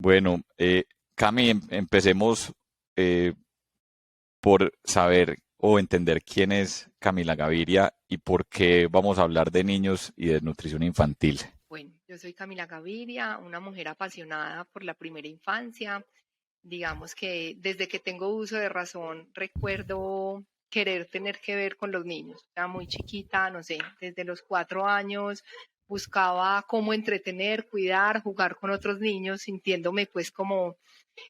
Bueno, Cami, empecemos eh, por saber o entender quién es Camila Gaviria y por qué vamos a hablar de niños y de nutrición infantil. Bueno, yo soy Camila Gaviria, una mujer apasionada por la primera infancia. Digamos que desde que tengo uso de razón recuerdo querer tener que ver con los niños. Era muy chiquita, no sé, desde los 4 años buscaba cómo entretener, cuidar, jugar con otros niños, sintiéndome pues como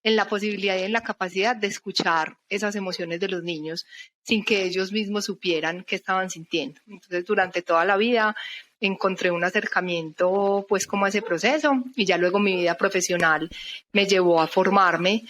en la posibilidad y en la capacidad de escuchar esas emociones de los niños sin que ellos mismos supieran qué estaban sintiendo. Entonces, durante toda la vida encontré un acercamiento pues como a ese proceso y ya luego mi vida profesional me llevó a formarme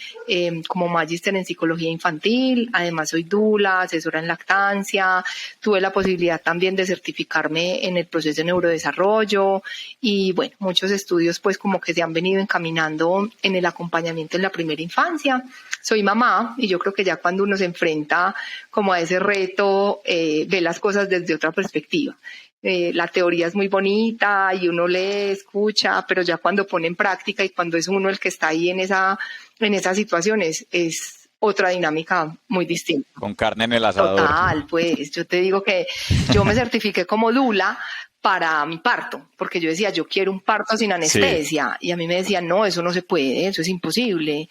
como magíster en psicología infantil. Además soy dula, asesora en lactancia, tuve la posibilidad también de certificarme en el proceso de neurodesarrollo y bueno, muchos estudios pues como que se han venido encaminando en el acompañamiento en la primera infancia. Soy mamá y yo creo que ya cuando uno se enfrenta como a ese reto, ve las cosas desde otra perspectiva. La teoría es muy bonita y uno lee, escucha, pero ya cuando pone en práctica y cuando es uno el que está ahí en esas situaciones, es otra dinámica muy distinta. Con carne en el asador. Total, pues yo te digo que yo me certifiqué como dula para mi parto, porque yo decía, yo quiero un parto sin anestesia, y a mí me decían, no, eso no se puede, eso es imposible.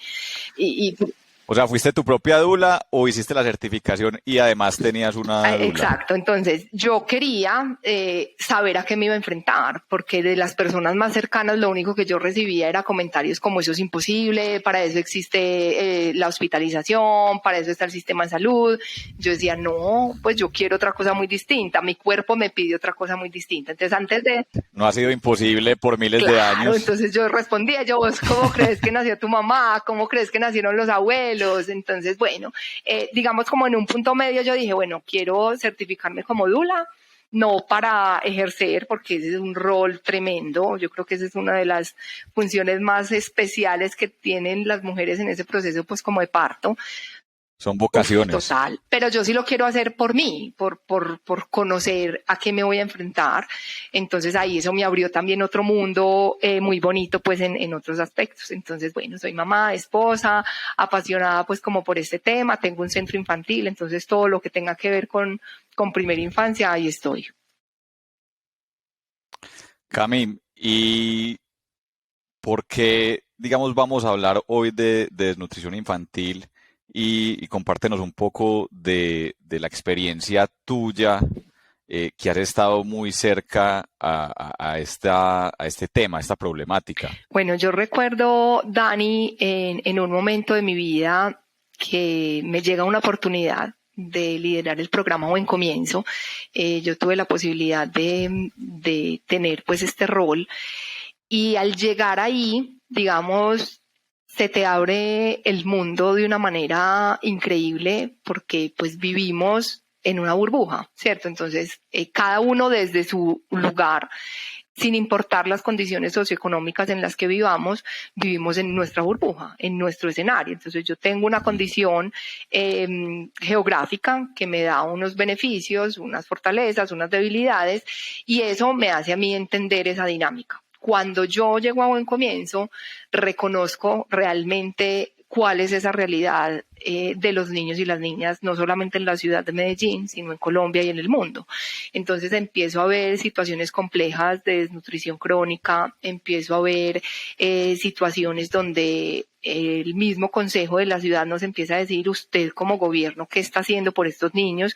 Y O sea, ¿fuiste tu propia dula o hiciste la certificación y además tenías una dula? Exacto, entonces yo quería saber a qué me iba a enfrentar, porque de las personas más cercanas lo único que yo recibía era comentarios como eso es imposible, para eso existe la hospitalización, para eso está el sistema de salud. Yo decía, no, pues yo quiero otra cosa muy distinta, mi cuerpo me pide otra cosa muy distinta. Entonces antes de... No ha sido imposible por miles de años. Entonces yo respondía, ¿vos cómo crees que nació tu mamá? ¿Cómo crees que nacieron los abuelos? Entonces, bueno, digamos como en un punto medio yo dije, bueno, quiero certificarme como dula, no para ejercer, porque ese es un rol tremendo. Yo creo que esa es una de las funciones más especiales que tienen las mujeres en ese proceso, pues como de parto. Son vocaciones. Total, pero yo sí lo quiero hacer por mí, por conocer a qué me voy a enfrentar. Entonces ahí eso me abrió también otro mundo muy bonito pues en otros aspectos. Entonces bueno, soy mamá, esposa, apasionada pues como por este tema, tengo un centro infantil, entonces todo lo que tenga que ver con primera infancia, ahí estoy. Cami, ¿y por qué, digamos, vamos a hablar hoy de desnutrición infantil? Y compártenos un poco de la experiencia tuya, que has estado muy cerca a este tema, a esta problemática. Bueno, yo recuerdo, Dani, en un momento de mi vida que me llega una oportunidad de liderar el programa Buen Comienzo. Yo tuve la posibilidad de tener pues este rol y al llegar ahí, digamos, se te abre el mundo de una manera increíble porque pues vivimos en una burbuja, ¿cierto? Entonces, cada uno desde su lugar, sin importar las condiciones socioeconómicas en las que vivimos en nuestra burbuja, en nuestro escenario. Entonces yo tengo una condición geográfica que me da unos beneficios, unas fortalezas, unas debilidades, y eso me hace a mí entender esa dinámica. Cuando yo llego a Buen Comienzo, reconozco realmente cuál es esa realidad de los niños y las niñas, no solamente en la ciudad de Medellín, sino en Colombia y en el mundo. Entonces empiezo a ver situaciones complejas de desnutrición crónica, empiezo a ver situaciones donde el mismo consejo de la ciudad nos empieza a decir, usted como gobierno, ¿qué está haciendo por estos niños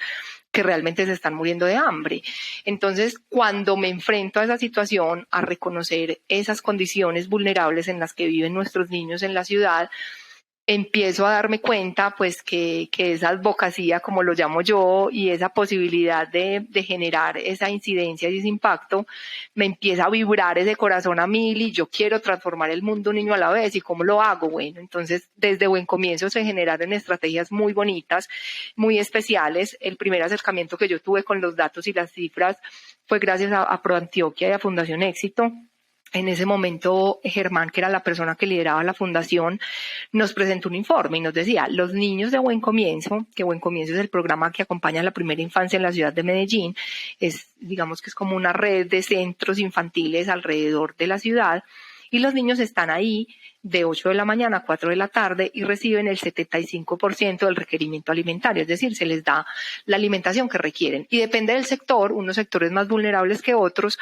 que realmente se están muriendo de hambre? Entonces, cuando me enfrento a esa situación, a reconocer esas condiciones vulnerables en las que viven nuestros niños en la ciudad, empiezo a darme cuenta pues que esa advocacia, como lo llamo yo, y esa posibilidad de generar esa incidencia y ese impacto, me empieza a vibrar ese corazón a mil y yo quiero transformar el mundo un niño a la vez. ¿Y cómo lo hago? Bueno, entonces desde Buen Comienzo se generaron estrategias muy bonitas, muy especiales. El primer acercamiento que yo tuve con los datos y las cifras fue gracias a ProAntioquia y a Fundación Éxito. En ese momento, Germán, que era la persona que lideraba la fundación, nos presentó un informe y nos decía, los niños de Buen Comienzo, que Buen Comienzo es el programa que acompaña a la primera infancia en la ciudad de Medellín, digamos que es como una red de centros infantiles alrededor de la ciudad, y los niños están ahí de 8 de la mañana a 4 de la tarde y reciben el 75% del requerimiento alimentario, es decir, se les da la alimentación que requieren. Y depende del sector, unos sectores más vulnerables que otros,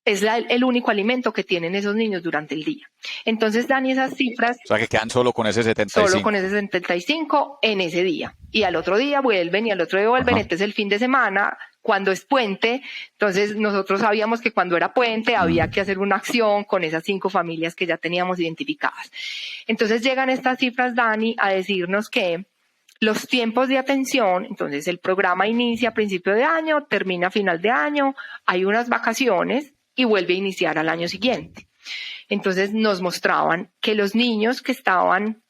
es el único alimento que tienen esos niños durante el día. Entonces, Dani, esas cifras... O sea, que quedan solo con ese 75. Solo con ese 75 en ese día. Y al otro día vuelven y al otro día vuelven. Ajá. Este es el fin de semana, cuando es puente. Entonces, nosotros sabíamos que cuando era puente había que hacer una acción con esas 5 familias que ya teníamos identificadas. Entonces, llegan estas cifras, Dani, a decirnos que los tiempos de atención, entonces el programa inicia a principio de año, termina a final de año, hay unas vacaciones y vuelve a iniciar al año siguiente. Entonces nos mostraban que los niños que estaban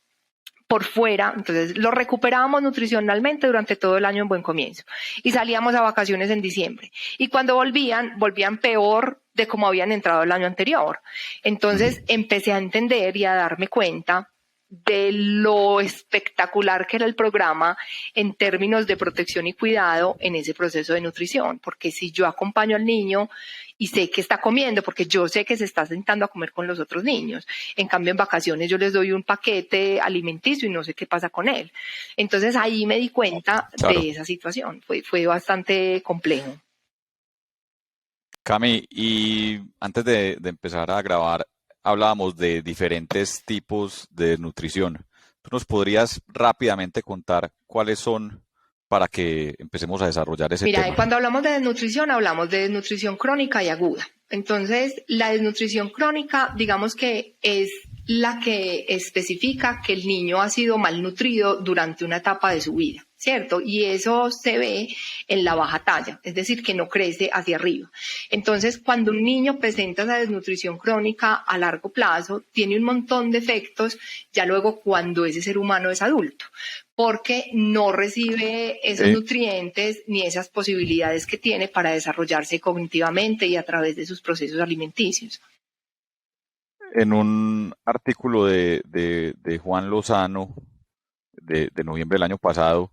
por fuera, entonces los recuperábamos nutricionalmente durante todo el año en Buen Comienzo y salíamos a vacaciones en diciembre. Y cuando volvían peor de como habían entrado el año anterior. Entonces empecé a entender y a darme cuenta de lo espectacular que era el programa en términos de protección y cuidado en ese proceso de nutrición, porque si yo acompaño al niño y sé que está comiendo, porque yo sé que se está sentando a comer con los otros niños, en cambio en vacaciones yo les doy un paquete alimenticio y no sé qué pasa con él. Entonces ahí me di cuenta de esa situación, fue bastante complejo. Cami, y antes de empezar a grabar, hablábamos de diferentes tipos de nutrición. ¿Tú nos podrías rápidamente contar cuáles son para que empecemos a desarrollar ese tema? Mira, cuando hablamos de desnutrición crónica y aguda. Entonces, la desnutrición crónica, digamos que es la que especifica que el niño ha sido malnutrido durante una etapa de su vida, ¿cierto? Y eso se ve en la baja talla, es decir, que no crece hacia arriba. Entonces, cuando un niño presenta esa desnutrición crónica a largo plazo, tiene un montón de efectos ya luego cuando ese ser humano es adulto, porque no recibe esos nutrientes ni esas posibilidades que tiene para desarrollarse cognitivamente y a través de sus procesos alimenticios. En un artículo de Juan Lozano de noviembre del año pasado,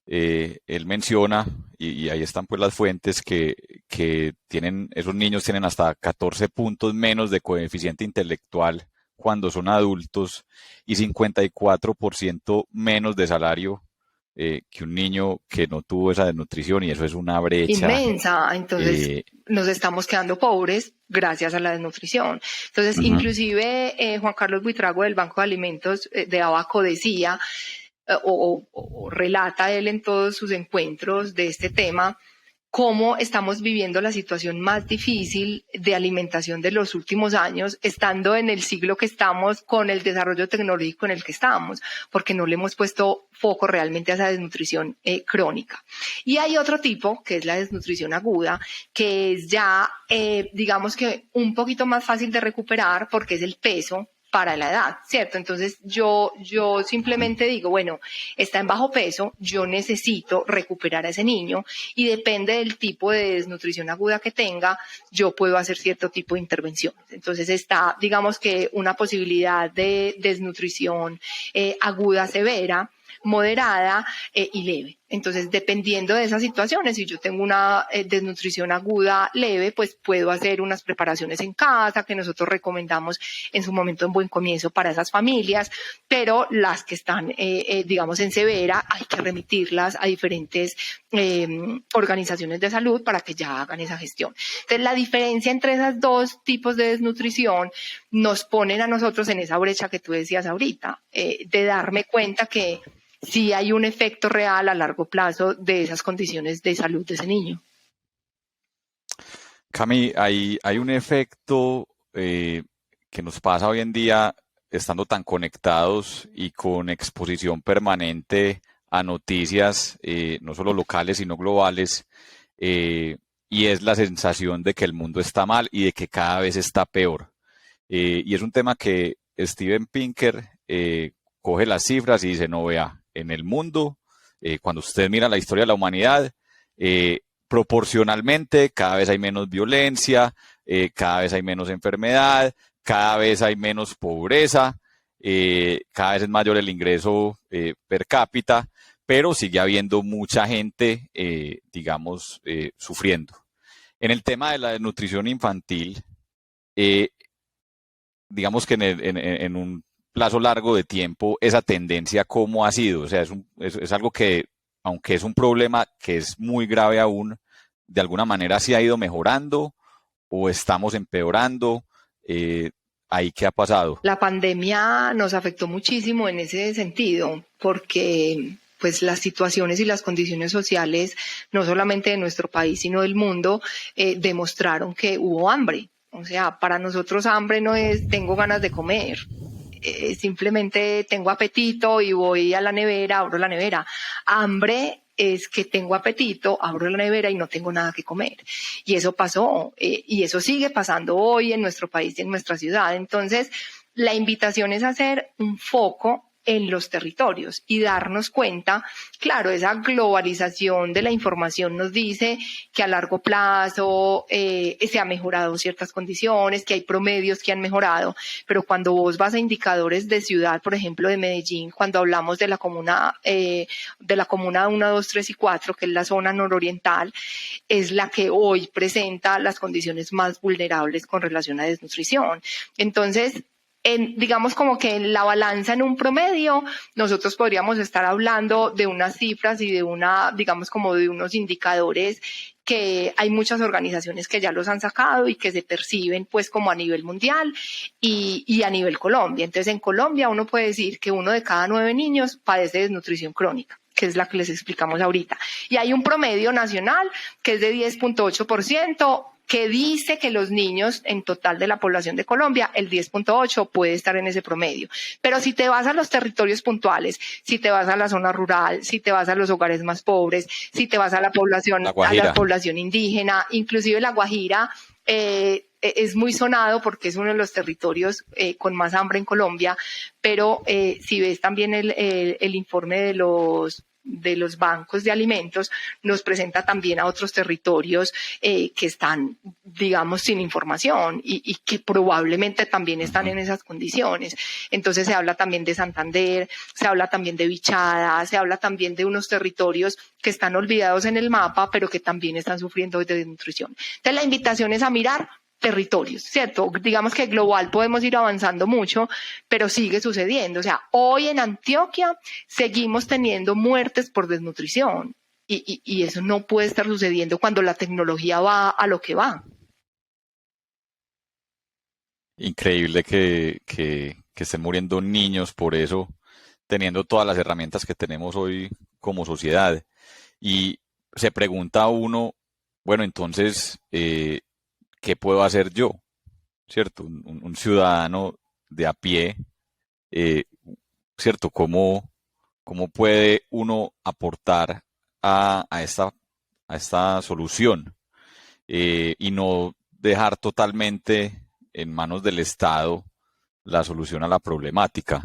él menciona, y ahí están pues las fuentes, que esos niños tienen hasta 14 puntos menos de coeficiente intelectual cuando son adultos y 54% menos de salario que un niño que no tuvo esa desnutrición, y eso es una brecha inmensa. Entonces nos estamos quedando pobres gracias a la desnutrición. Entonces, inclusive Juan Carlos Buitrago del Banco de Alimentos de Abaco decía, o relata él en todos sus encuentros de este tema, cómo estamos viviendo la situación más difícil de alimentación de los últimos años, estando en el siglo que estamos, con el desarrollo tecnológico en el que estamos, porque no le hemos puesto foco realmente a esa desnutrición crónica. Y hay otro tipo, que es la desnutrición aguda, que es ya, digamos que un poquito más fácil de recuperar, porque es el peso para la edad, ¿cierto? Entonces yo simplemente digo, bueno, está en bajo peso, yo necesito recuperar a ese niño y depende del tipo de desnutrición aguda que tenga, yo puedo hacer cierto tipo de intervenciones. Entonces está, digamos que una posibilidad de desnutrición aguda severa, moderada y leve. Entonces, dependiendo de esas situaciones, si yo tengo una desnutrición aguda leve, pues puedo hacer unas preparaciones en casa que nosotros recomendamos en su momento en Buen Comienzo para esas familias, pero las que están, digamos, en severa, hay que remitirlas a diferentes organizaciones de salud para que ya hagan esa gestión. Entonces, la diferencia entre esos dos tipos de desnutrición nos ponen a nosotros en esa brecha que tú decías ahorita, de darme cuenta que sí hay un efecto real a largo plazo de esas condiciones de salud de ese niño. Cami, hay un efecto que nos pasa hoy en día estando tan conectados y con exposición permanente a noticias, no solo locales, sino globales, y es la sensación de que el mundo está mal y de que cada vez está peor. Y es un tema que Steven Pinker coge las cifras y dice, no, vea, en el mundo, cuando usted mira la historia de la humanidad, proporcionalmente cada vez hay menos violencia, cada vez hay menos enfermedad, cada vez hay menos pobreza, cada vez es mayor el ingreso per cápita, pero sigue habiendo mucha gente, digamos, sufriendo. En el tema de la desnutrición infantil, digamos que en un plazo largo de tiempo, esa tendencia cómo ha sido. O sea, es algo que, aunque es un problema que es muy grave aún, de alguna manera sí ha ido mejorando o estamos empeorando. ¿Ahí qué ha pasado? La pandemia nos afectó muchísimo en ese sentido, porque pues las situaciones y las condiciones sociales, no solamente de nuestro país, sino del mundo, demostraron que hubo hambre. O sea, para nosotros hambre no es tengo ganas de comer, simplemente tengo apetito y voy a la nevera, abro la nevera. Hambre es que tengo apetito, abro la nevera y no tengo nada que comer. Y eso pasó, y eso sigue pasando hoy en nuestro país y en nuestra ciudad. Entonces, la invitación es hacer un foco en los territorios y darnos cuenta, claro, esa globalización de la información nos dice que a largo plazo se han mejorado ciertas condiciones, que hay promedios que han mejorado, pero cuando vos vas a indicadores de ciudad, por ejemplo, de Medellín, cuando hablamos de la comuna 1, 2, 3 y 4, que es la zona nororiental, es la que hoy presenta las condiciones más vulnerables con relación a desnutrición. Entonces, digamos como que en la balanza en un promedio, nosotros podríamos estar hablando de unas cifras y de digamos como de unos indicadores que hay muchas organizaciones que ya los han sacado y que se perciben pues como a nivel mundial y a nivel Colombia. Entonces en Colombia uno puede decir que 1 de cada 9 niños padece desnutrición crónica, que es la que les explicamos ahorita. Y hay un promedio nacional que es de 10.8%, que dice que los niños en total de la población de Colombia, el 10.8 puede estar en ese promedio. Pero si te vas a los territorios puntuales, si te vas a la zona rural, si te vas a los hogares más pobres, si te vas a la población indígena, inclusive la Guajira, es muy sonado porque es uno de los territorios con más hambre en Colombia, pero si ves también el informe de los bancos de alimentos, nos presenta también a otros territorios que están, digamos, sin información y que probablemente también están en esas condiciones. Entonces se habla también de Santander, se habla también de Vichada, se habla también de unos territorios que están olvidados en el mapa, pero que también están sufriendo de desnutrición. Entonces la invitación es a mirar territorios, ¿cierto? Digamos que global podemos ir avanzando mucho, pero sigue sucediendo. O sea, hoy en Antioquia seguimos teniendo muertes por desnutrición y eso no puede estar sucediendo cuando la tecnología va a lo que va. Increíble que estén muriendo niños por eso, teniendo todas las herramientas que tenemos hoy como sociedad. Y se pregunta uno, bueno, entonces, ¿qué puedo hacer yo? ¿Cierto? Un ciudadano de a pie, eh, ¿cierto? ¿Cómo puede uno aportar a esta solución y no dejar totalmente en manos del Estado la solución a la problemática?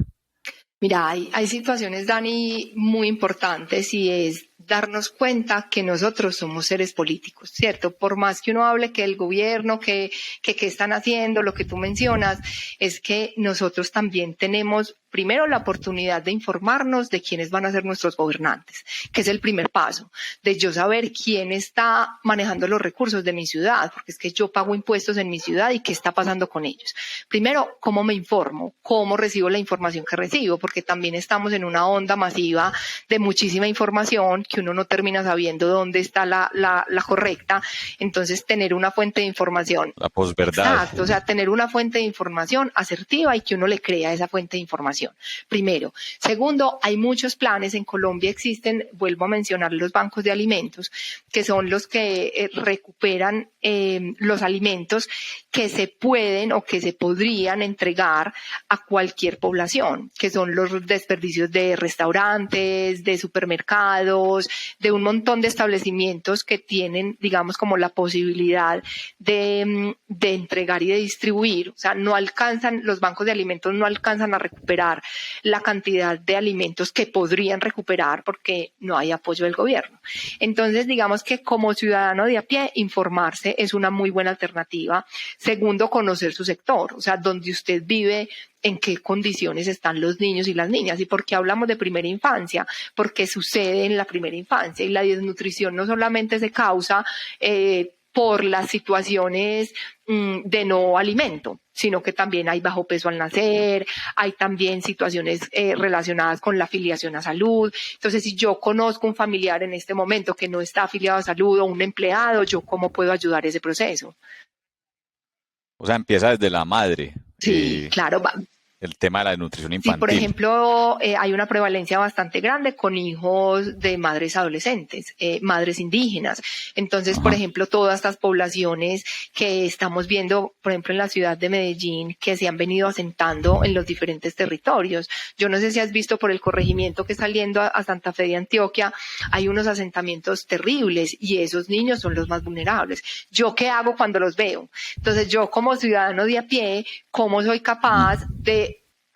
Mira, hay situaciones, Dani, muy importantes y es darnos cuenta que nosotros somos seres políticos, ¿cierto? Por más que uno hable que el gobierno, que están haciendo, lo que tú mencionas, es que nosotros también tenemos primero la oportunidad de informarnos de quiénes van a ser nuestros gobernantes, que es el primer paso, de yo saber quién está manejando los recursos de mi ciudad, porque es que yo pago impuestos en mi ciudad y qué está pasando con ellos. Primero, ¿cómo me informo? ¿Cómo recibo la información que recibo? Porque también estamos en una onda masiva de muchísima información que uno no termina sabiendo dónde está la correcta. Entonces, tener una fuente de información. La posverdad. Exacto, o sea, tener una fuente de información asertiva y que uno le crea a esa fuente de información. Primero. Segundo, hay muchos planes. En Colombia existen, vuelvo a mencionar, los bancos de alimentos, que son los que recuperan los alimentos que se pueden o que se podrían entregar a cualquier población, que son los desperdicios de restaurantes, de supermercados, de un montón de establecimientos que tienen, digamos, como la posibilidad de entregar y de distribuir. O sea, no alcanzan, los bancos de alimentos no alcanzan a recuperar la cantidad de alimentos que podrían recuperar porque no hay apoyo del gobierno. Entonces, digamos que como ciudadano de a pie, informarse es una muy buena alternativa. Segundo, conocer su sector, o sea, donde usted vive, en qué condiciones están los niños y las niñas. ¿Y por qué hablamos de primera infancia? Porque sucede en la primera infancia y la desnutrición no solamente se causa por las situaciones de no alimento, sino que también hay bajo peso al nacer, hay también situaciones relacionadas con la afiliación a salud. Entonces, si yo conozco un familiar en este momento que no está afiliado a salud o un empleado, ¿yo cómo puedo ayudar ese proceso? O sea, empieza desde la madre, Sí, claro, el tema de la desnutrición sí, por infantil. ejemplo, hay una prevalencia bastante grande con hijos de madres adolescentes, madres indígenas. Entonces, por Ajá. ejemplo, todas estas poblaciones que estamos viendo, por ejemplo, en la ciudad de Medellín, que se han venido asentando en los diferentes territorios. Yo no sé si has visto por el corregimiento que saliendo a Santa Fe de Antioquia, hay unos asentamientos terribles y esos niños son los más vulnerables. ¿Yo qué hago cuando los veo? Entonces, yo como ciudadano de a pie, ¿cómo soy capaz de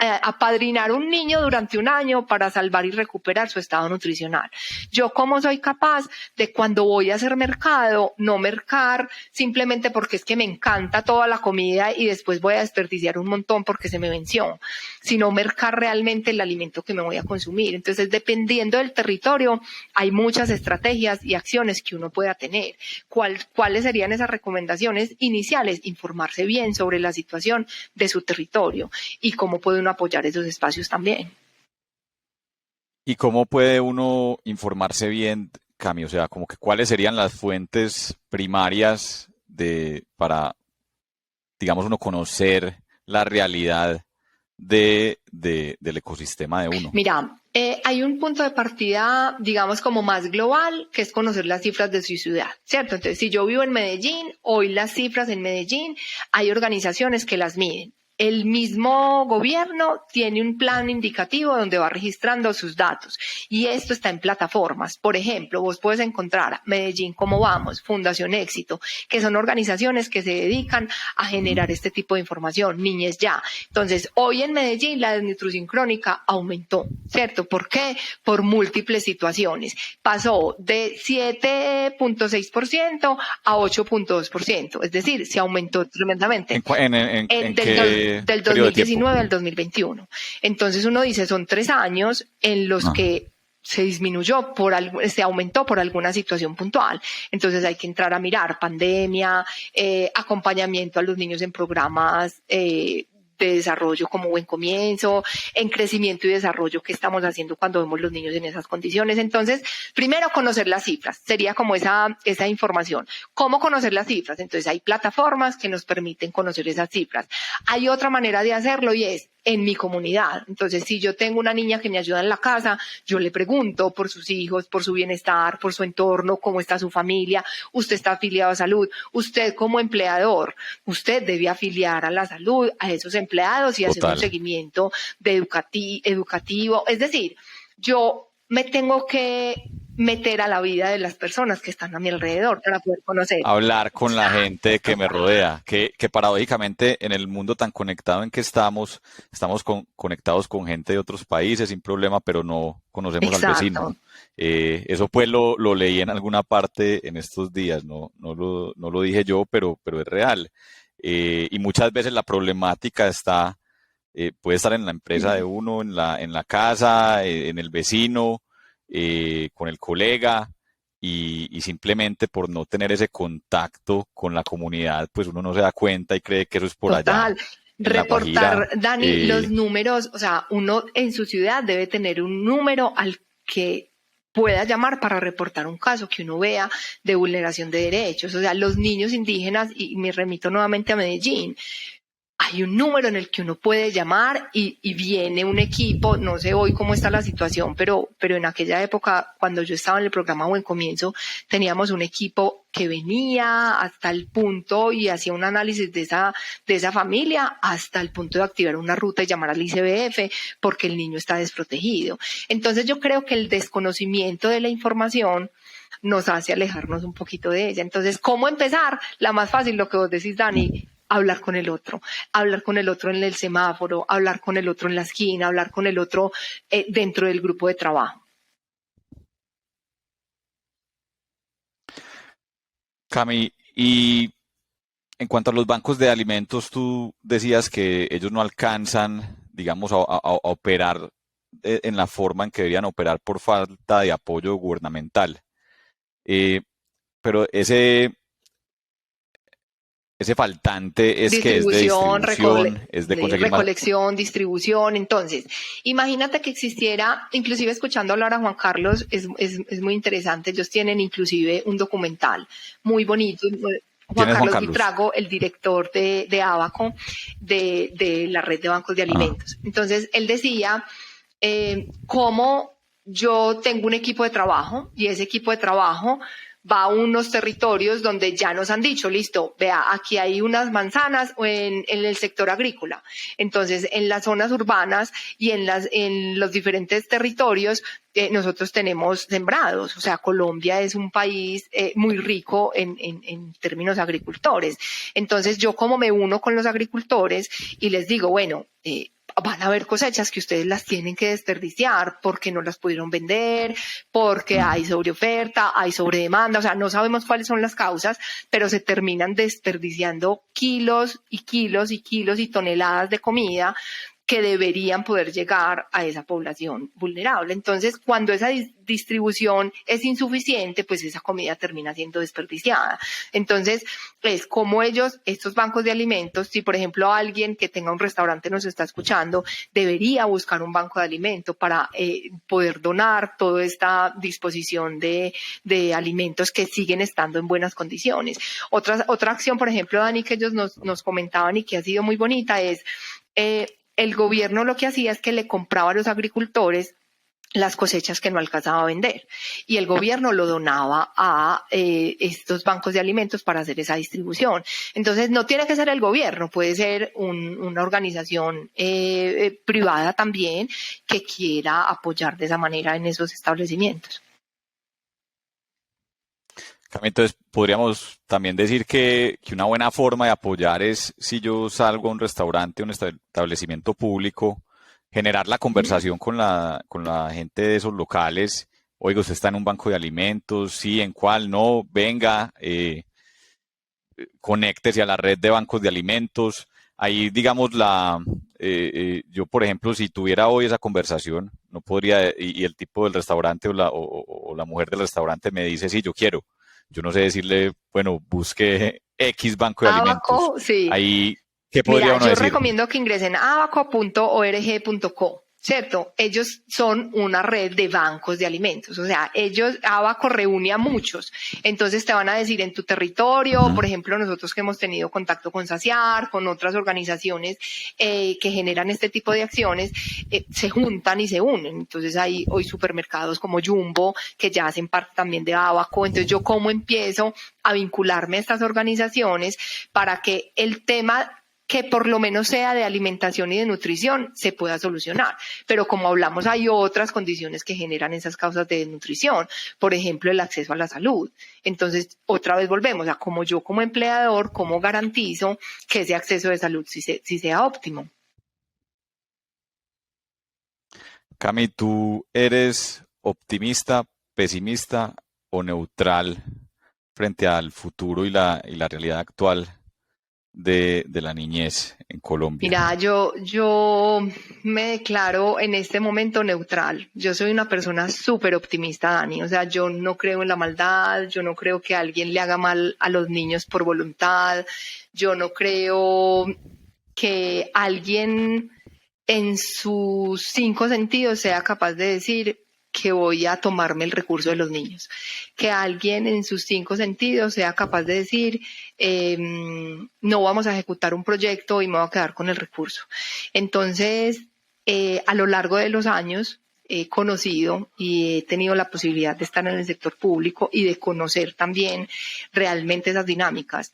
apadrinar un niño durante un año para salvar y recuperar su estado nutricional? Yo, ¿cómo soy capaz de cuando voy a hacer mercado, no mercar simplemente porque es que me encanta toda la comida y después voy a desperdiciar un montón porque se me venció, sino mercar realmente el alimento que me voy a consumir? Entonces, dependiendo del territorio, hay muchas estrategias y acciones que uno pueda tener. ¿Cuáles serían esas recomendaciones iniciales? Informarse bien sobre la situación de su territorio y cómo puede uno apoyar esos espacios también. ¿Y cómo puede uno informarse bien, Cami? O sea, como que cuáles serían las fuentes primarias para, digamos, uno conocer la realidad del ecosistema de uno. Mira, hay un punto de partida, digamos, como más global, que es conocer las cifras de su ciudad, ¿cierto? Entonces, si yo vivo en Medellín, hoy las cifras en Medellín, hay organizaciones que las miden. El mismo gobierno tiene un plan indicativo donde va registrando sus datos y esto está en plataformas. Por ejemplo, vos puedes encontrar Medellín Cómo Vamos, Fundación Éxito, que son organizaciones que se dedican a generar este tipo de información, Niñez Ya. Entonces, hoy en Medellín la desnutrición crónica aumentó, ¿cierto? ¿Por qué? Por múltiples situaciones. Pasó de 7.6% a 8.2%, es decir, se aumentó tremendamente. ¿En qué Del periodo de tiempo? 2019 al 2021. Entonces uno dice, son 3 años en los Ah. que se disminuyó se aumentó por alguna situación puntual. Entonces hay que entrar a mirar pandemia, acompañamiento a los niños en programas de desarrollo como Buen Comienzo, en crecimiento y desarrollo que estamos haciendo cuando vemos los niños en esas condiciones. Entonces, primero conocer las cifras, sería como esa información. ¿Cómo conocer las cifras? Entonces hay plataformas que nos permiten conocer esas cifras. Hay otra manera de hacerlo y es en mi comunidad. Entonces, si yo tengo una niña que me ayuda en la casa, yo le pregunto por sus hijos, por su bienestar, por su entorno, cómo está su familia, usted está afiliado a salud, usted como empleador, usted debe afiliar a la salud a esos empleados y hacer un Total. seguimiento de educativo. Es decir, yo me tengo que meter a la vida de las personas que están a mi alrededor para poder conocer. Hablar con la gente que me rodea, que paradójicamente en el mundo tan conectado en que estamos conectados con gente de otros países sin problema, pero no conocemos al vecino. Exacto. Eso pues lo leí en alguna parte en estos días, no lo dije yo, pero es real. Y muchas veces la problemática puede estar en la empresa de uno, en la casa, en el vecino, con el colega, y simplemente por no tener ese contacto con la comunidad, pues uno no se da cuenta y cree que eso es por allá Total. en La Guajira. Reportar, Dani, los números, o sea, uno en su ciudad debe tener un número al que pueda llamar para reportar un caso que uno vea de vulneración de derechos. O sea, los niños indígenas, y me remito nuevamente a Medellín, hay un número en el que uno puede llamar y viene un equipo, no sé hoy cómo está la situación, pero en aquella época, cuando yo estaba en el programa Buen Comienzo, teníamos un equipo que venía hasta el punto y hacía un análisis de esa familia hasta el punto de activar una ruta y llamar al ICBF porque el niño está desprotegido. Entonces yo creo que el desconocimiento de la información nos hace alejarnos un poquito de ella. Entonces, ¿cómo empezar? La más fácil, lo que vos decís, Dani, hablar con el otro en el semáforo, hablar con el otro en la esquina, hablar con el otro dentro del grupo de trabajo. Cami, y en cuanto a los bancos de alimentos, tú decías que ellos no alcanzan, digamos, a operar en la forma en que deberían operar por falta de apoyo gubernamental. Pero ese faltante es que es de Distribución, distribución, es de conseguir más. recolección, distribución. Entonces, imagínate que existiera, inclusive escuchando hablar a Juan Carlos, es muy interesante. Ellos tienen inclusive un documental muy bonito. Juan ¿Quién es Juan Carlos Carlos? Buitrago, el director de Abaco, de la red de bancos de Ah, alimentos. Entonces, él decía cómo yo tengo un equipo de trabajo y ese equipo de trabajo va a unos territorios donde ya nos han dicho, listo, vea, aquí hay unas manzanas o en el sector agrícola. Entonces, en las zonas urbanas y en los diferentes territorios, nosotros tenemos sembrados. O sea, Colombia es un país muy rico en términos agricultores. Entonces, yo como me uno con los agricultores y les digo, bueno, van a haber cosechas que ustedes las tienen que desperdiciar porque no las pudieron vender, porque hay sobreoferta, hay sobredemanda, o sea, no sabemos cuáles son las causas, pero se terminan desperdiciando kilos y kilos y kilos y toneladas de comida que deberían poder llegar a esa población vulnerable. Entonces, cuando esa distribución es insuficiente, pues esa comida termina siendo desperdiciada. Entonces, es como ellos, estos bancos de alimentos, si por ejemplo alguien que tenga un restaurante nos está escuchando, debería buscar un banco de alimentos para poder donar toda esta disposición de alimentos que siguen estando en buenas condiciones. Otra acción, por ejemplo, Dani, que ellos nos comentaban y que ha sido muy bonita es el gobierno lo que hacía es que le compraba a los agricultores las cosechas que no alcanzaba a vender y el gobierno lo donaba a estos bancos de alimentos para hacer esa distribución. Entonces no tiene que ser el gobierno, puede ser una organización privada también que quiera apoyar de esa manera en esos establecimientos. entonces, podríamos también decir que una buena forma de apoyar es si yo salgo a un restaurante, un establecimiento público, generar la conversación con la gente de esos locales. Oiga, usted está en un banco de alimentos, sí, en cuál, no, venga, conéctese a la red de bancos de alimentos. Ahí, digamos, yo, por ejemplo, si tuviera hoy esa conversación, no podría, y el tipo del restaurante o la mujer del restaurante me dice, sí, yo quiero. Yo no sé decirle, bueno, busque X banco de alimentos. Abaco, sí. Ahí, ¿qué podría Mira, uno yo decir? recomiendo que ingresen a abaco.org.co, ¿cierto? Ellos son una red de bancos de alimentos, o sea, Abaco reúne a muchos. Entonces te van a decir en tu territorio, Ujú. por ejemplo, nosotros que hemos tenido contacto con Saciar, con otras organizaciones que generan este tipo de acciones, se juntan y se unen. Entonces hay hoy supermercados como Jumbo que ya hacen parte también de Abaco. Entonces yo cómo empiezo a vincularme a estas organizaciones para que el tema que por lo menos sea de alimentación y de nutrición se pueda solucionar. Pero como hablamos, hay otras condiciones que generan esas causas de desnutrición, por ejemplo, el acceso a la salud. Entonces, otra vez volvemos a como yo como empleador, cómo garantizo que ese acceso de salud sí sea óptimo. Cami, ¿tú eres optimista, pesimista o neutral frente al futuro y la realidad actual de la niñez en Colombia? Mira, yo me declaro en este momento neutral. Yo soy una persona súper optimista, Dani. O sea, yo no creo en la maldad, yo no creo que alguien le haga mal a los niños por voluntad, yo no creo que alguien en sus cinco sentidos sea capaz de decir que voy a tomarme el recurso de los niños, que alguien en sus cinco sentidos sea capaz de decir no vamos a ejecutar un proyecto y me voy a quedar con el recurso. Entonces, a lo largo de los años he conocido y he tenido la posibilidad de estar en el sector público y de conocer también realmente esas dinámicas.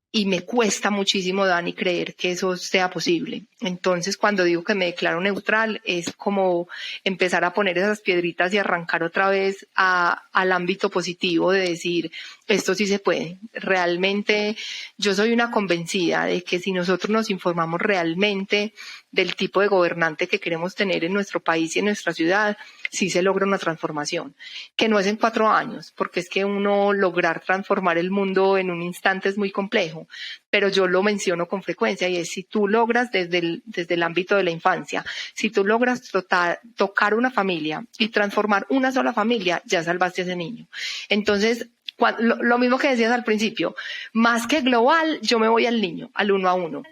Y me cuesta muchísimo, Dani, creer que eso sea posible. Entonces, cuando digo que me declaro neutral, es como empezar a poner esas piedritas y arrancar otra vez al ámbito positivo de decir, esto sí se puede. Realmente, yo soy una convencida de que si nosotros nos informamos realmente del tipo de gobernante que queremos tener en nuestro país y en nuestra ciudad, sí se logra una transformación, que no es en 4 años, porque es que uno lograr transformar el mundo en un instante es muy complejo, pero yo lo menciono con frecuencia y es si tú logras desde el ámbito de la infancia, si tú logras tocar una familia y transformar una sola familia, ya salvaste a ese niño. Entonces, Lo mismo que decías al principio, más que global, yo me voy al niño, al uno a uno.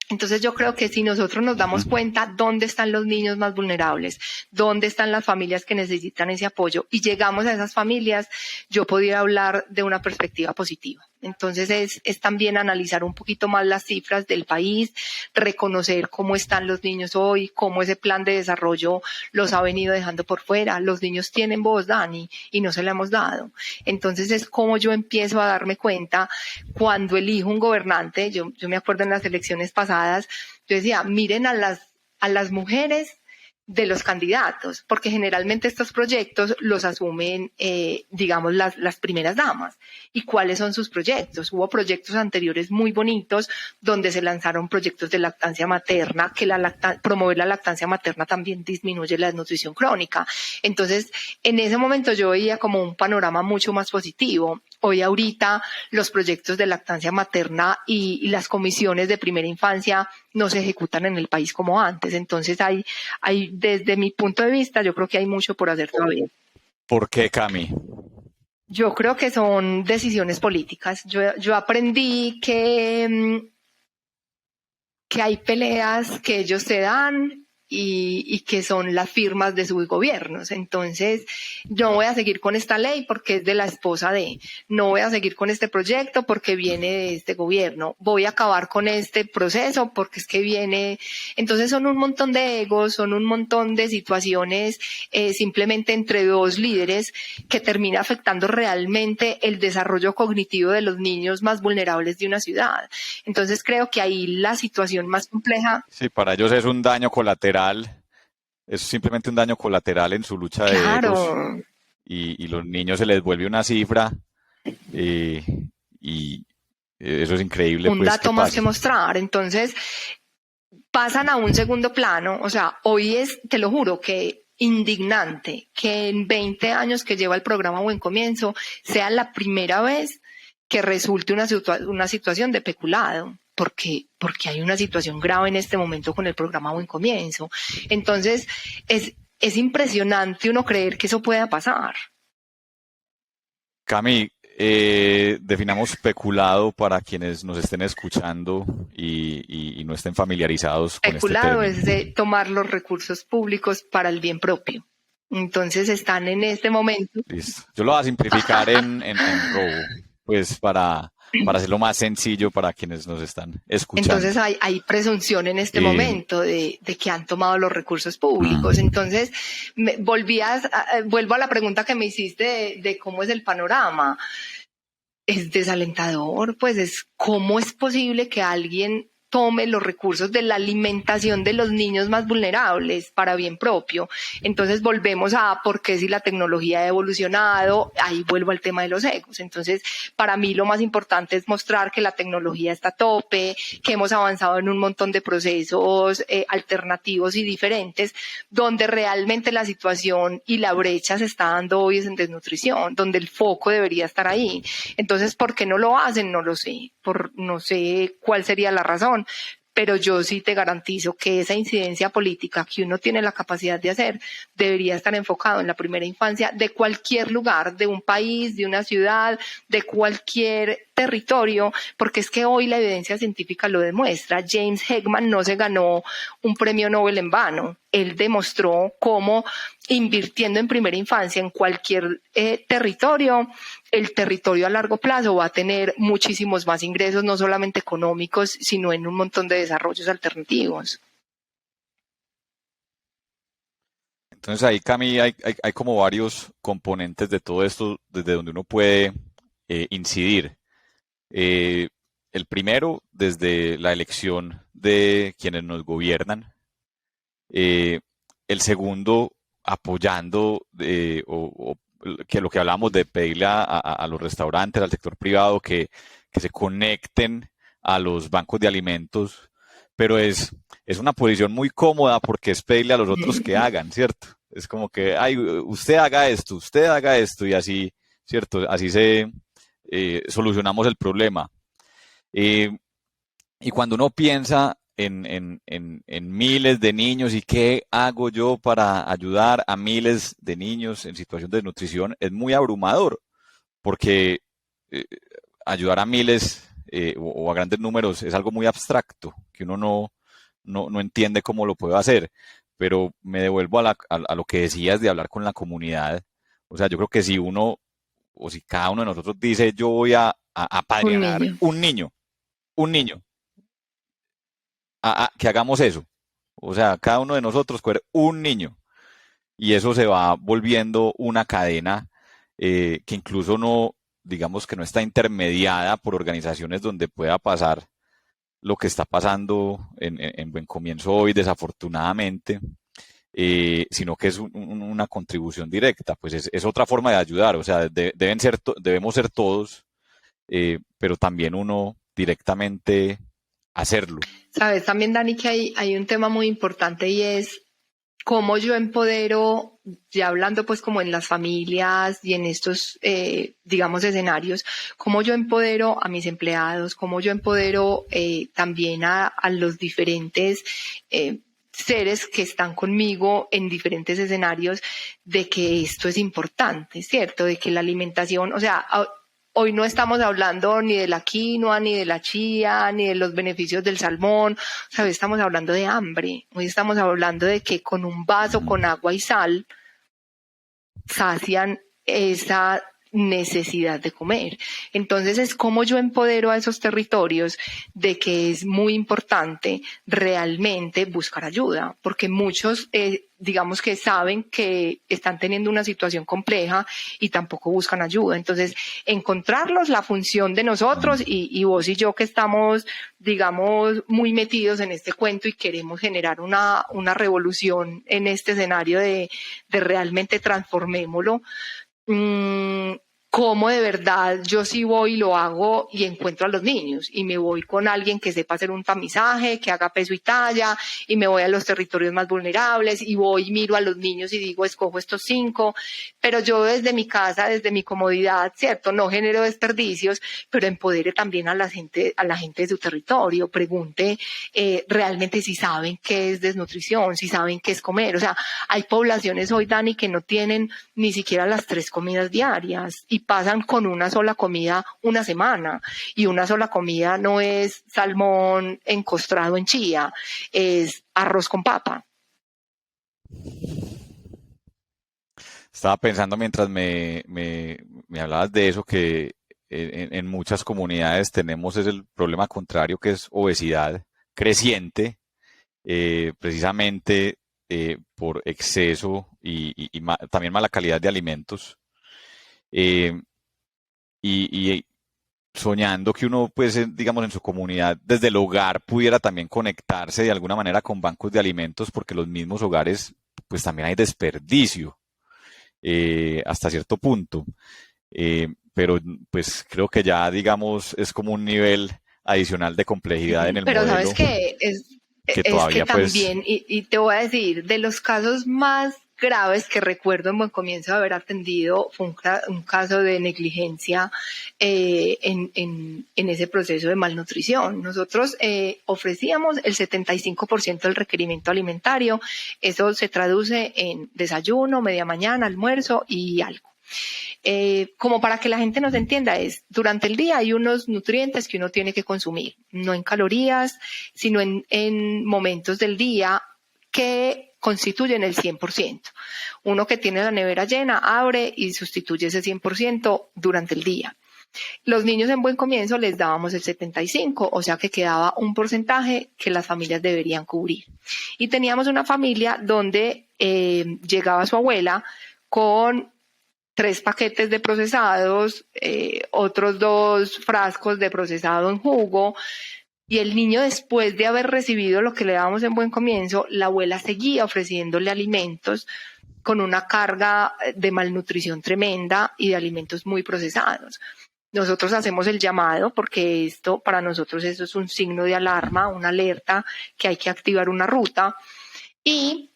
Entonces yo creo que si nosotros nos damos cuenta dónde están los niños más vulnerables, dónde están las familias que necesitan ese apoyo y llegamos a esas familias, yo podría hablar de una perspectiva positiva. Entonces es también analizar un poquito más las cifras del país, reconocer cómo están los niños hoy, cómo ese plan de desarrollo los ha venido dejando por fuera. Los niños tienen voz, Dani, y no se la hemos dado. Entonces es como yo empiezo a darme cuenta cuando elijo un gobernante. Yo me acuerdo en las elecciones pasadas, yo decía, miren a las mujeres de los candidatos, porque generalmente estos proyectos los asumen, digamos, las primeras damas. ¿Y cuáles son sus proyectos? Hubo proyectos anteriores muy bonitos donde se lanzaron proyectos de lactancia materna, que promover la lactancia materna también disminuye la desnutrición crónica. Entonces, en ese momento yo veía como un panorama mucho más positivo. Hoy ahorita los proyectos de lactancia materna y las comisiones de primera infancia no se ejecutan en el país como antes. Entonces hay desde mi punto de vista, yo creo que hay mucho por hacer todavía. ¿Por qué, Cami? Yo creo que son decisiones políticas. Yo aprendí que hay peleas que ellos se dan y que son las firmas de sus gobiernos. Entonces, no voy a seguir con esta ley porque es de la esposa de, no voy a seguir con este proyecto porque viene de este gobierno, voy a acabar con este proceso porque es que viene. Entonces son un montón de egos, son un montón de situaciones simplemente entre dos líderes que termina afectando realmente el desarrollo cognitivo de los niños más vulnerables de una ciudad. Entonces creo que ahí la situación más compleja. Sí, para ellos es un daño colateral. Es simplemente un daño colateral en su lucha de egos y los niños se les vuelve una cifra y eso es increíble. Un dato más que mostrar. Entonces pasan a un segundo plano. O sea, hoy es, te lo juro, que indignante que en 20 años que lleva el programa Buen Comienzo sea la primera vez que resulte una situación de peculado. Porque hay una situación grave en este momento con el programa Buen Comienzo. Entonces, es impresionante uno creer que eso pueda pasar. Cami, definamos peculado para quienes nos estén escuchando y no estén familiarizados con peculado este término. Es de tomar los recursos públicos para el bien propio. Entonces, están en este momento. Listo. Yo lo voy a simplificar en robo, pues para hacerlo más sencillo para quienes nos están escuchando. Entonces hay presunción en este momento de que han tomado los recursos públicos. Entonces, vuelvo a la pregunta que me hiciste de cómo es el panorama. Es desalentador, pues cómo es posible que alguien tome los recursos de la alimentación de los niños más vulnerables para bien propio. Entonces volvemos a por qué si la tecnología ha evolucionado, ahí vuelvo al tema de los egos. Entonces, para mí lo más importante es mostrar que la tecnología está a tope, que hemos avanzado en un montón de procesos alternativos y diferentes, donde realmente la situación y la brecha se está dando hoy es en desnutrición, donde el foco debería estar ahí. Entonces, ¿por qué no lo hacen? No lo sé. No sé cuál sería la razón, pero yo sí te garantizo que esa incidencia política que uno tiene la capacidad de hacer debería estar enfocado en la primera infancia de cualquier lugar, de un país, de una ciudad, de cualquier territorio, porque es que hoy la evidencia científica lo demuestra. James Heckman no se ganó un premio Nobel en vano. Él demostró cómo invirtiendo en primera infancia en cualquier territorio, el territorio a largo plazo va a tener muchísimos más ingresos, no solamente económicos, sino en un montón de desarrollos alternativos. Entonces ahí, Cami, hay como varios componentes de todo esto desde donde uno puede incidir. El primero, desde la elección de quienes nos gobiernan. El segundo, apoyando que lo que hablamos de pedirle a los restaurantes, al sector privado, que se conecten a los bancos de alimentos, pero es una posición muy cómoda porque es pedirle a los otros que hagan, ¿cierto? Es como que, ay, usted haga esto, y así, ¿cierto? Así solucionamos el problema. Y cuando uno piensa en miles de niños y qué hago yo para ayudar a miles de niños en situación de desnutrición, es muy abrumador, porque ayudar a miles o a grandes números es algo muy abstracto, que uno no entiende cómo lo puede hacer. Pero me devuelvo a lo que decías de hablar con la comunidad. O sea, yo creo que si uno, o si cada uno de nosotros dice, yo voy a Un apadrinar niño. un niño, que hagamos eso. O sea, cada uno de nosotros coger un niño y eso se va volviendo una cadena que incluso no, digamos que no está intermediada por organizaciones donde pueda pasar lo que está pasando en Buen Comienzo hoy, desafortunadamente, sino que es una contribución directa. Pues es otra forma de ayudar. O sea, debemos ser todos, pero también uno directamente hacerlo. Sabes también, Dani, que hay un tema muy importante y es cómo yo empodero, ya hablando pues como en las familias y en estos, digamos, escenarios, cómo yo empodero a mis empleados, cómo yo empodero también a los diferentes seres que están conmigo en diferentes escenarios de que esto es importante, ¿cierto? De que la alimentación, o sea, hoy no estamos hablando ni de la quinoa, ni de la chía, ni de los beneficios del salmón. O sea, hoy estamos hablando de hambre. Hoy estamos hablando de que con un vaso con agua y sal sacian esa necesidad de comer. Entonces es como yo empodero a esos territorios de que es muy importante realmente buscar ayuda, porque muchos digamos que saben que están teniendo una situación compleja y tampoco buscan ayuda. Entonces, encontrarlos, la función de nosotros y vos y yo que estamos, digamos, muy metidos en este cuento y queremos generar una revolución en este escenario de realmente transformémoslo. Cómo de verdad yo sí voy y lo hago y encuentro a los niños y me voy con alguien que sepa hacer un tamizaje, que haga peso y talla y me voy a los territorios más vulnerables y voy y miro a los niños y digo, escojo estos 5, pero yo desde mi casa, desde mi comodidad, ¿cierto? No genero desperdicios, pero empodere también a la gente de su territorio, pregunte realmente si saben qué es desnutrición, si saben qué es comer. O sea, hay poblaciones hoy, Dani, que no tienen ni siquiera las 3 comidas diarias y pasan con una sola comida una semana. Y una sola comida no es salmón encostrado en chía, es arroz con papa. Estaba pensando mientras me hablabas de eso que en muchas comunidades tenemos es el problema contrario que es obesidad creciente, precisamente por exceso y también mala calidad de alimentos. Eh, y soñando que uno, pues, digamos, en su comunidad, desde el hogar, pudiera también conectarse de alguna manera con bancos de alimentos, porque los mismos hogares, pues también hay desperdicio hasta cierto punto. Pero pues creo que ya, digamos, es como un nivel adicional de complejidad en el Pero sabes modelo que que es que todavía, pues, también, y te voy a decir, de los casos más graves que recuerdo en buen comienzo de haber atendido fue un caso de negligencia en ese proceso de malnutrición. Nosotros ofrecíamos el 75% del requerimiento alimentario. Eso se traduce en desayuno, media mañana, almuerzo y algo. Como para que la gente nos entienda, es durante el día hay unos nutrientes que uno tiene que consumir, no en calorías, sino en momentos del día que constituyen el 100%. Uno que tiene la nevera llena abre y sustituye ese 100% durante el día. Los niños en buen comienzo les dábamos el 75%, o sea que quedaba un porcentaje que las familias deberían cubrir. Y teníamos una familia donde llegaba su abuela con 3 paquetes de procesados, otros 2 frascos de procesado en jugo, y el niño, después de haber recibido lo que le dábamos en buen comienzo, la abuela seguía ofreciéndole alimentos con una carga de malnutrición tremenda y de alimentos muy procesados. Nosotros hacemos el llamado porque esto, para nosotros, eso es un signo de alarma, una alerta que hay que activar una ruta y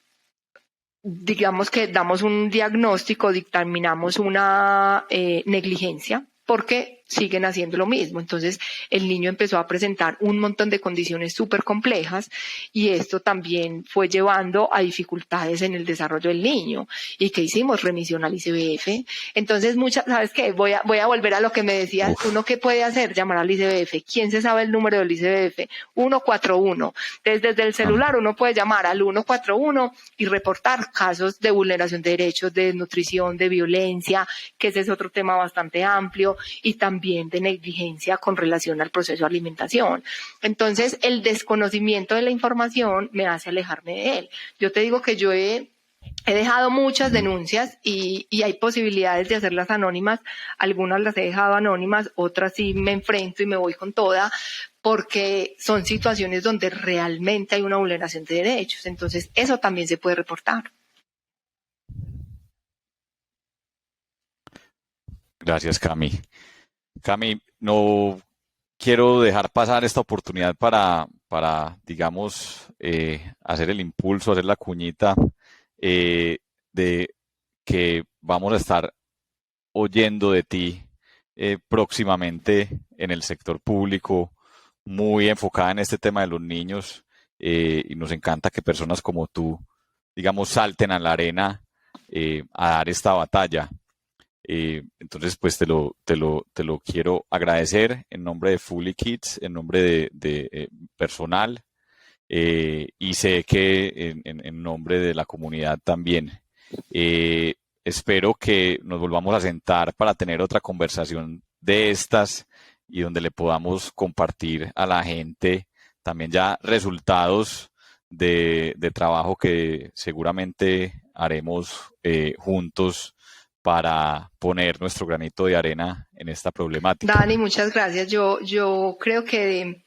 digamos que damos un diagnóstico, dictaminamos una negligencia, porque siguen haciendo lo mismo. Entonces, el niño empezó a presentar un montón de condiciones súper complejas y esto también fue llevando a dificultades en el desarrollo del niño. ¿Y qué hicimos? Remisión al ICBF. Entonces, ¿sabes qué? Voy a volver a lo que me decías. ¿Uno qué puede hacer? Llamar al ICBF. ¿Quién se sabe el número del ICBF? 141. Desde el celular uno puede llamar al 141 y reportar casos de vulneración de derechos, de desnutrición, de violencia, que ese es otro tema bastante amplio, y también de negligencia con relación al proceso de alimentación. Entonces, el desconocimiento de la información me hace alejarme de él. Yo te digo que yo he dejado muchas denuncias y hay posibilidades de hacerlas anónimas. Algunas las he dejado anónimas, otras sí me enfrento y me voy con toda, porque son situaciones donde realmente hay una vulneración de derechos. Entonces, eso también se puede reportar. Gracias, Cami. Cami, no quiero dejar pasar esta oportunidad para digamos, hacer el impulso, hacer la cuñita de que vamos a estar oyendo de ti próximamente en el sector público, muy enfocada en este tema de los niños, y nos encanta que personas como tú, digamos, salten a la arena a dar esta batalla. Entonces, pues te lo quiero agradecer en nombre de Fully Kids, en nombre de personal, y sé que en nombre de la comunidad también. Espero que nos volvamos a sentar para tener otra conversación de estas y donde le podamos compartir a la gente también ya resultados de trabajo que seguramente haremos juntos para poner nuestro granito de arena en esta problemática. Dani, muchas gracias. Yo creo que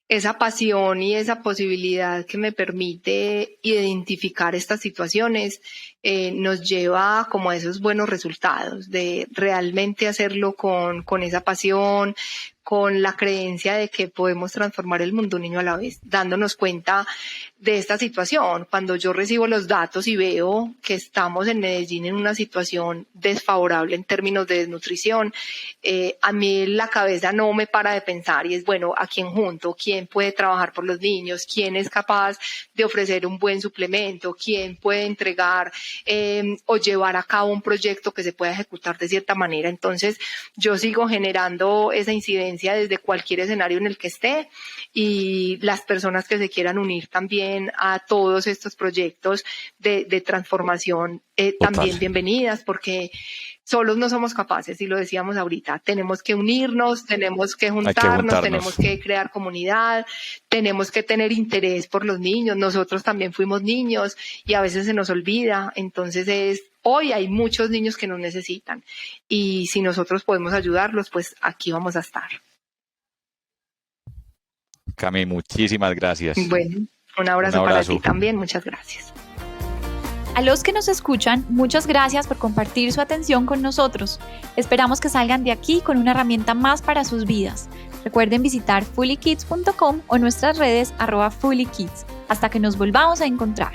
esa pasión y esa posibilidad que me permite identificar estas situaciones nos lleva como a esos buenos resultados, de realmente hacerlo con esa pasión, con la creencia de que podemos transformar el mundo un niño a la vez, dándonos cuenta de esta situación. Cuando yo recibo los datos y veo que estamos en Medellín en una situación desfavorable en términos de desnutrición, a mí la cabeza no me para de pensar y es, bueno, ¿a quién junto? ¿Quién puede trabajar por los niños? ¿Quién es capaz de ofrecer un buen suplemento? ¿Quién puede entregar o llevar a cabo un proyecto que se pueda ejecutar de cierta manera? Entonces, yo sigo generando esa incidencia desde cualquier escenario en el que esté, y las personas que se quieran unir también a todos estos proyectos de transformación, también bienvenidas, porque solos no somos capaces, y lo decíamos ahorita, tenemos que unirnos, tenemos que juntarnos, tenemos que crear comunidad, tenemos que tener interés por los niños. Nosotros también fuimos niños y a veces se nos olvida. Entonces hoy hay muchos niños que nos necesitan, y si nosotros podemos ayudarlos, pues aquí vamos a estar. Cami, muchísimas gracias. Bueno, un abrazo para ti también, muchas gracias. A los que nos escuchan, muchas gracias por compartir su atención con nosotros. Esperamos que salgan de aquí con una herramienta más para sus vidas. Recuerden visitar fullykids.com o nuestras redes @fullykids. Hasta que nos volvamos a encontrar.